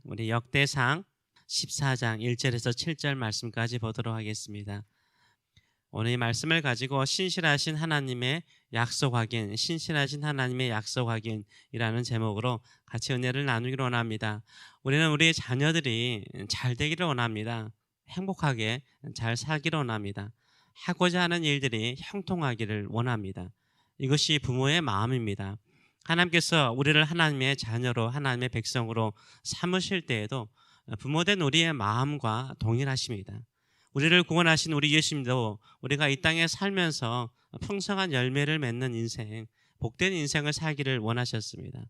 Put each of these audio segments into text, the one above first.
우리 역대상 14장 1절에서 7절 말씀까지 보도록 하겠습니다. 오늘 이 말씀을 가지고 신실하신 하나님의 약속 확인, 신실하신 하나님의 약속 확인이라는 제목으로 같이 은혜를 나누기를 원합니다. 우리는 우리 자녀들이 잘 되기를 원합니다. 행복하게 잘 살기를 원합니다. 하고자 하는 일들이 형통하기를 원합니다. 이것이 부모의 마음입니다. 하나님께서 우리를 하나님의 자녀로, 하나님의 백성으로 삼으실 때에도 부모된 우리의 마음과 동일하십니다. 우리를 구원하신 우리 예수님도 우리가 이 땅에 살면서 풍성한 열매를 맺는 인생, 복된 인생을 살기를 원하셨습니다.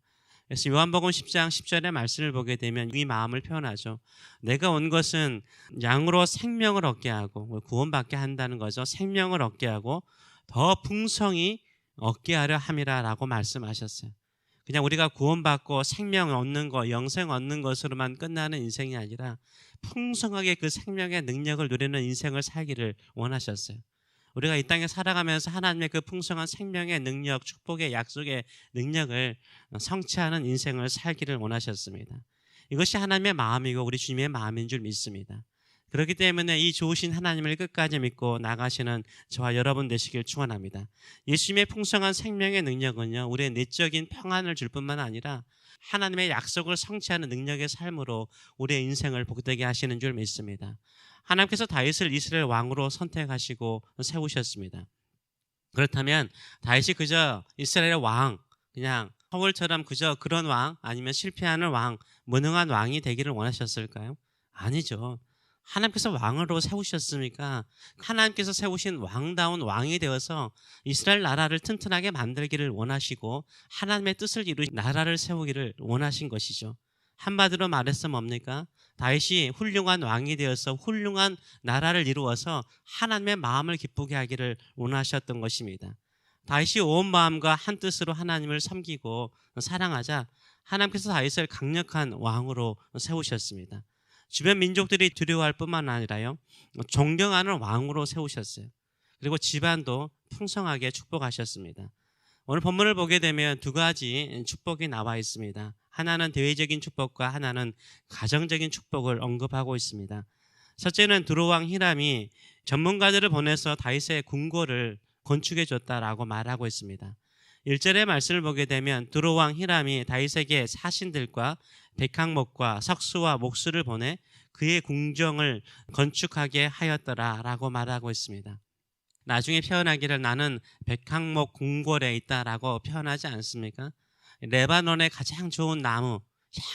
그래서 요한복음 10장 10절의 말씀을 보게 되면 이 마음을 표현하죠. 내가 온 것은 양으로 생명을 얻게 하고, 구원받게 한다는 거죠. 생명을 얻게 하고 더 풍성히 얻게 하려 함이라 라고 말씀하셨어요. 그냥 우리가 구원받고 생명 얻는 것, 영생 얻는 것으로만 끝나는 인생이 아니라 풍성하게 그 생명의 능력을 누리는 인생을 살기를 원하셨어요. 우리가 이 땅에 살아가면서 하나님의 그 풍성한 생명의 능력, 축복의 약속의 능력을 성취하는 인생을 살기를 원하셨습니다. 이것이 하나님의 마음이고 우리 주님의 마음인 줄 믿습니다. 그렇기 때문에 이 좋으신 하나님을 끝까지 믿고 나가시는 저와 여러분 되시길 축원합니다. 예수님의 풍성한 생명의 능력은요, 우리의 내적인 평안을 줄 뿐만 아니라 하나님의 약속을 성취하는 능력의 삶으로 우리의 인생을 복되게 하시는 줄 믿습니다. 하나님께서 다윗을 이스라엘 왕으로 선택하시고 세우셨습니다. 그렇다면 다윗이 그저 이스라엘의 왕, 그냥 사울처럼 그저 그런 왕, 아니면 실패하는 왕, 무능한 왕이 되기를 원하셨을까요? 아니죠. 하나님께서 왕으로 세우셨으니까 하나님께서 세우신 왕다운 왕이 되어서 이스라엘 나라를 튼튼하게 만들기를 원하시고 하나님의 뜻을 이루신 나라를 세우기를 원하신 것이죠. 한마디로 말해서 뭡니까? 다윗이 훌륭한 왕이 되어서 훌륭한 나라를 이루어서 하나님의 마음을 기쁘게 하기를 원하셨던 것입니다. 다윗이 온 마음과 한 뜻으로 하나님을 섬기고 사랑하자 하나님께서 다윗을 강력한 왕으로 세우셨습니다. 주변 민족들이 두려워할 뿐만 아니라요, 존경하는 왕으로 세우셨어요. 그리고 집안도 풍성하게 축복하셨습니다. 오늘 본문을 보게 되면 두 가지 축복이 나와 있습니다. 하나는 대외적인 축복과 하나는 가정적인 축복을 언급하고 있습니다. 첫째는 두로왕 히람이 전문가들을 보내서 다윗의 궁궐을 건축해 줬다라고 말하고 있습니다. 1절의 말씀을 보게 되면 두로왕 히람이 다윗에게 사신들과 백항목과 석수와 목수를 보내 그의 궁정을 건축하게 하였더라라고 말하고 있습니다. 나중에 표현하기를 나는 백항목 궁궐에 있다라고 표현하지 않습니까? 레바논의 가장 좋은 나무,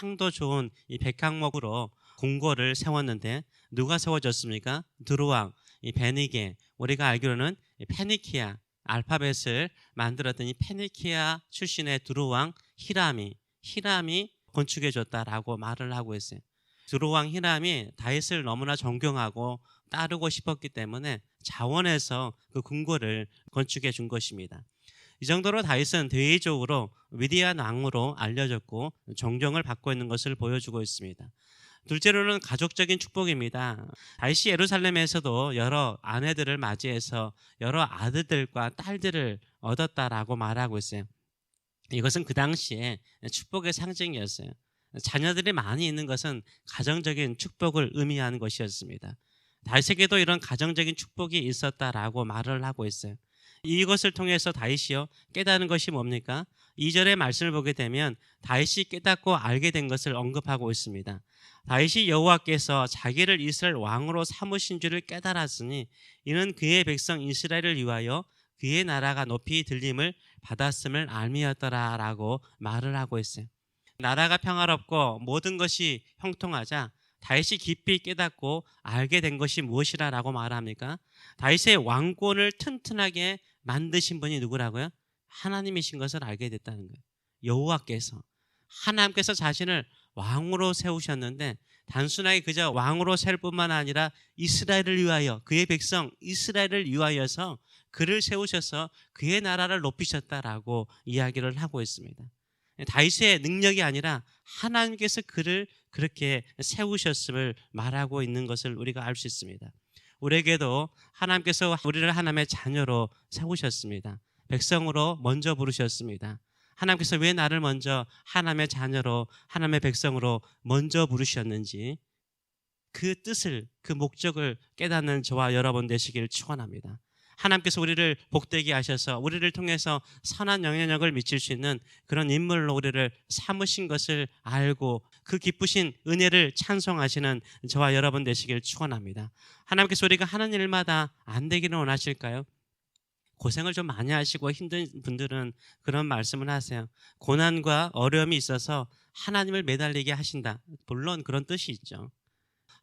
향도 좋은 이 백항목으로 궁궐을 세웠는데 누가 세워줬습니까? 두로왕, 이 베니게, 우리가 알기로는 페니키아, 알파벳을 만들었던 이 페니키아 출신의 두로왕 히람이 건축해줬다라고 말을 하고 있어요. 두로왕 히람이 다윗을 너무나 존경하고 따르고 싶었기 때문에 자원해서 그 궁궐을 건축해 준 것입니다. 이 정도로 다윗은 대외적으로 위대한 왕으로 알려졌고 존경을 받고 있는 것을 보여주고 있습니다. 둘째로는 가족적인 축복입니다. 다윗이 예루살렘에서도 여러 아내들을 맞이해서 여러 아들들과 딸들을 얻었다라고 말하고 있어요. 이것은 그 당시에 축복의 상징이었어요. 자녀들이 많이 있는 것은 가정적인 축복을 의미하는 것이었습니다. 다윗에게도 이런 가정적인 축복이 있었다라고 말을 하고 있어요. 이것을 통해서 다윗이요 깨닫는 것이 뭡니까? 2절의 말씀을 보게 되면 다윗이 깨닫고 알게 된 것을 언급하고 있습니다. 다윗이 여호와께서 자기를 이스라엘 왕으로 삼으신 줄을 깨달았으니 이는 그의 백성 이스라엘을 위하여 그의 나라가 높이 들림을 받았음을 알미였더라라고 말을 하고 있어요. 나라가 평화롭고 모든 것이 형통하자 다윗이 깊이 깨닫고 알게 된 것이 무엇이라고 말합니까? 다윗의 왕권을 튼튼하게 만드신 분이 누구라고요? 하나님이신 것을 알게 됐다는 거예요. 여호와께서, 하나님께서 자신을 왕으로 세우셨는데 단순하게 그저 왕으로 세울 뿐만 아니라 이스라엘을 위하여, 그의 백성 이스라엘을 위하여서 그를 세우셔서 그의 나라를 높이셨다라고 이야기를 하고 있습니다. 다윗의 능력이 아니라 하나님께서 그를 그렇게 세우셨음을 말하고 있는 것을 우리가 알 수 있습니다. 우리에게도 하나님께서 우리를 하나님의 자녀로 세우셨습니다. 백성으로 먼저 부르셨습니다. 하나님께서 왜 나를 먼저 하나님의 자녀로, 하나님의 백성으로 먼저 부르셨는지 그 뜻을, 그 목적을 깨닫는 저와 여러분 되시길 축원합니다. 하나님께서 우리를 복되게 하셔서 우리를 통해서 선한 영향력을 미칠 수 있는 그런 인물로 우리를 삼으신 것을 알고 그 기쁘신 은혜를 찬송하시는 저와 여러분 되시길 축원합니다. 하나님께서 우리가 하는 일마다 안 되기를 원하실까요? 고생을 좀 많이 하시고 힘든 분들은 그런 말씀을 하세요. 고난과 어려움이 있어서 하나님을 매달리게 하신다. 물론 그런 뜻이 있죠.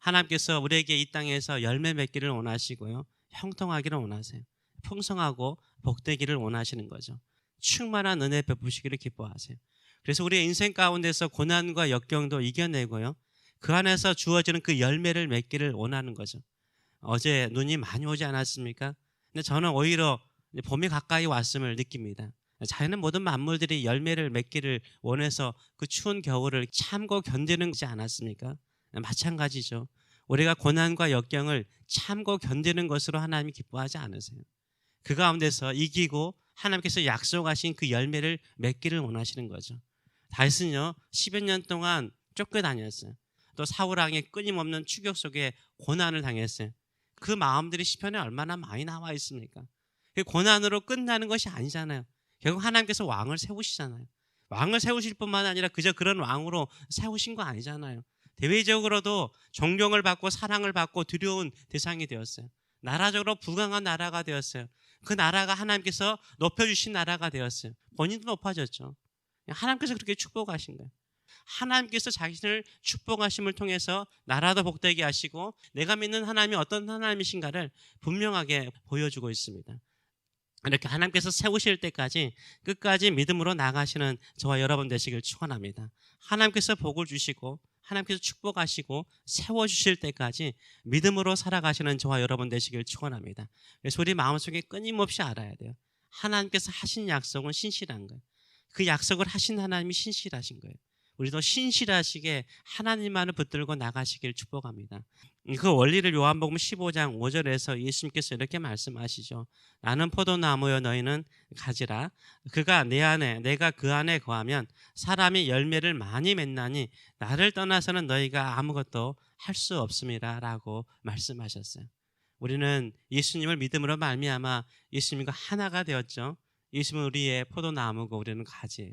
하나님께서 우리에게 이 땅에서 열매 맺기를 원하시고요, 형통하기를 원하세요. 풍성하고 복되기를 원하시는 거죠. 충만한 은혜 베푸시기를 기뻐하세요. 그래서 우리의 인생 가운데서 고난과 역경도 이겨내고요, 그 안에서 주어지는 그 열매를 맺기를 원하는 거죠. 어제 눈이 많이 오지 않았습니까? 근데 저는 오히려 봄이 가까이 왔음을 느낍니다. 자연의 모든 만물들이 열매를 맺기를 원해서 그 추운 겨울을 참고 견디는 거지 않았습니까? 마찬가지죠. 우리가 고난과 역경을 참고 견디는 것으로 하나님이 기뻐하지 않으세요. 그 가운데서 이기고 하나님께서 약속하신 그 열매를 맺기를 원하시는 거죠. 다윗은요 10여 년 동안 쫓겨다녔어요. 또 사울 왕의 끊임없는 추격 속에 고난을 당했어요. 그 마음들이 시편에 얼마나 많이 나와 있습니까? 그 고난으로 끝나는 것이 아니잖아요. 결국 하나님께서 왕을 세우시잖아요. 왕을 세우실 뿐만 아니라 그저 그런 왕으로 세우신 거 아니잖아요. 대외적으로도 존경을 받고 사랑을 받고 두려운 대상이 되었어요. 나라적으로 부강한 나라가 되었어요. 그 나라가 하나님께서 높여주신 나라가 되었어요. 본인도 높아졌죠. 하나님께서 그렇게 축복하신 거예요. 하나님께서 자신을 축복하심을 통해서 나라도 복되게 하시고 내가 믿는 하나님이 어떤 하나님이신가를 분명하게 보여주고 있습니다. 이렇게 하나님께서 세우실 때까지 끝까지 믿음으로 나가시는 저와 여러분 되시길 축원합니다. 하나님께서 복을 주시고 하나님께서 축복하시고 세워주실 때까지 믿음으로 살아가시는 저와 여러분 되시길 축원합니다. 그래서 우리 마음속에 끊임없이 알아야 돼요. 하나님께서 하신 약속은 신실한 거예요. 그 약속을 하신 하나님이 신실하신 거예요. 우리도 신실하시게 하나님만을 붙들고 나가시길 축복합니다. 그 원리를 요한복음 15장 5절에서 예수님께서 이렇게 말씀하시죠. 나는 포도나무여 너희는 가지라. 그가 내 안에 내가 그 안에 거하면 사람이 열매를 많이 맺나니 나를 떠나서는 너희가 아무것도 할 수 없음이라 라고 말씀하셨어요. 우리는 예수님을 믿음으로 말미암아 예수님과 하나가 되었죠. 예수님은 우리의 포도나무고 우리는 가지예요.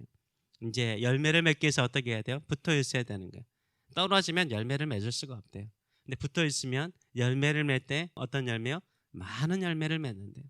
이제 열매를 맺기 위해서 어떻게 해야 돼요? 붙어 있어야 되는 거예요. 떨어지면 열매를 맺을 수가 없대요. 근데 붙어 있으면 열매를 맺을 때 어떤 열매요? 많은 열매를 맺는데요.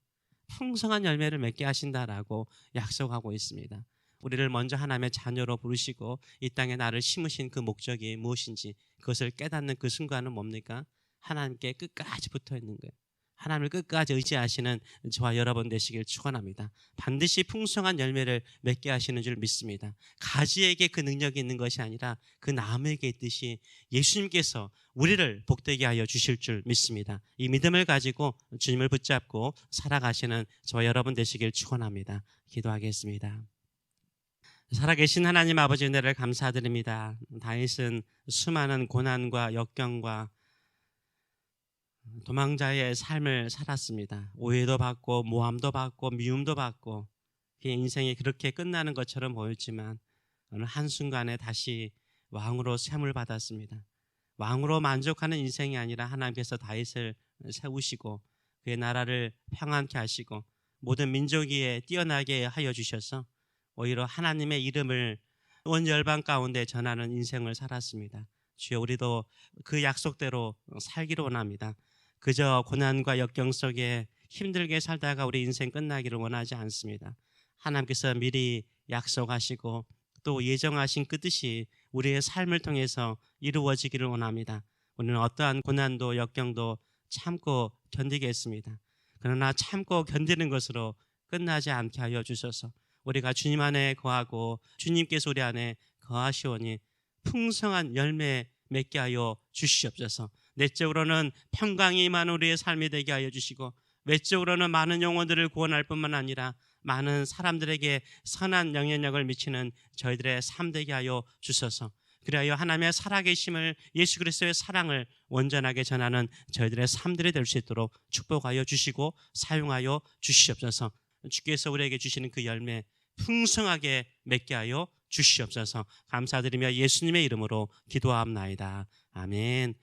풍성한 열매를 맺게 하신다라고 약속하고 있습니다. 우리를 먼저 하나님의 자녀로 부르시고 이 땅에 나를 심으신 그 목적이 무엇인지 그것을 깨닫는 그 순간은 뭡니까? 하나님께 끝까지 붙어 있는 거예요. 하나님을 끝까지 의지하시는 저와 여러분 되시길 축원합니다. 반드시 풍성한 열매를 맺게 하시는 줄 믿습니다. 가지에게 그 능력이 있는 것이 아니라 그 나무에게 있듯이 예수님께서 우리를 복되게 하여 주실 줄 믿습니다. 이 믿음을 가지고 주님을 붙잡고 살아가시는 저와 여러분 되시길 축원합니다. 기도하겠습니다. 살아계신 하나님 아버지 은혜를 감사드립니다. 다윗은 수많은 고난과 역경과 도망자의 삶을 살았습니다. 오해도 받고 모함도 받고 미움도 받고 그의 인생이 그렇게 끝나는 것처럼 보였지만 어느 한순간에 다시 왕으로 셈을 받았습니다. 왕으로 만족하는 인생이 아니라 하나님께서 다윗을 세우시고 그의 나라를 평안케 하시고 모든 민족 위에 뛰어나게 하여 주셔서 오히려 하나님의 이름을 온 열방 가운데 전하는 인생을 살았습니다. 주여 우리도 그 약속대로 살기를 원합니다. 그저 고난과 역경 속에 힘들게 살다가 우리 인생 끝나기를 원하지 않습니다. 하나님께서 미리 약속하시고 또 예정하신 그 뜻이 우리의 삶을 통해서 이루어지기를 원합니다. 우리는 어떠한 고난도 역경도 참고 견디겠습니다. 그러나 참고 견디는 것으로 끝나지 않게 하여 주셔서 우리가 주님 안에 거하고 주님께서 우리 안에 거하시오니 풍성한 열매 맺게 하여 주시옵소서. 내적으로는 평강이 임한 우리의 삶이 되게 하여 주시고 외적으로는 많은 영혼들을 구원할 뿐만 아니라 많은 사람들에게 선한 영향력을 미치는 저희들의 삶 되게 하여 주소서. 그리하여 하나님의 살아계심을 예수 그리스도의 사랑을 온전하게 전하는 저희들의 삶들이 될 수 있도록 축복하여 주시고 사용하여 주시옵소서. 주께서 우리에게 주시는 그 열매 풍성하게 맺게 하여 주시옵소서. 감사드리며 예수님의 이름으로 기도하옵나이다. 아멘.